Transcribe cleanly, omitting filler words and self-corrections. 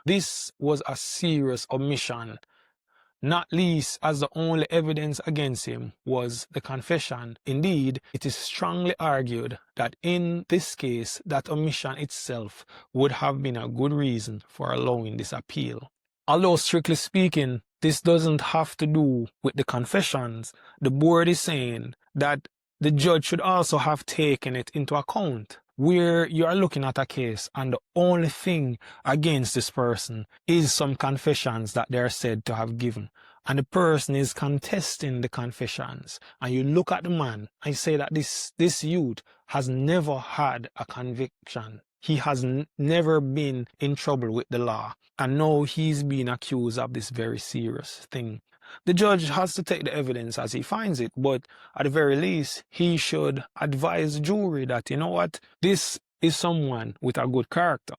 This was a serious omission, not least as the only evidence against him was the confession. Indeed, it is strongly argued that in this case, that omission itself would have been a good reason for allowing this appeal. Although strictly speaking, this doesn't have to do with the confessions, the board is saying that the judge should also have taken it into account, where you are looking at a case and the only thing against this person is some confessions that they are said to have given, and the person is contesting the confessions, and you look at the man and say that this youth has never had a conviction. He has never been in trouble with the law, and now he's being accused of this very serious thing. The judge has to take the evidence as he finds it, but at the very least, he should advise the jury that, you know what, this is someone with a good character.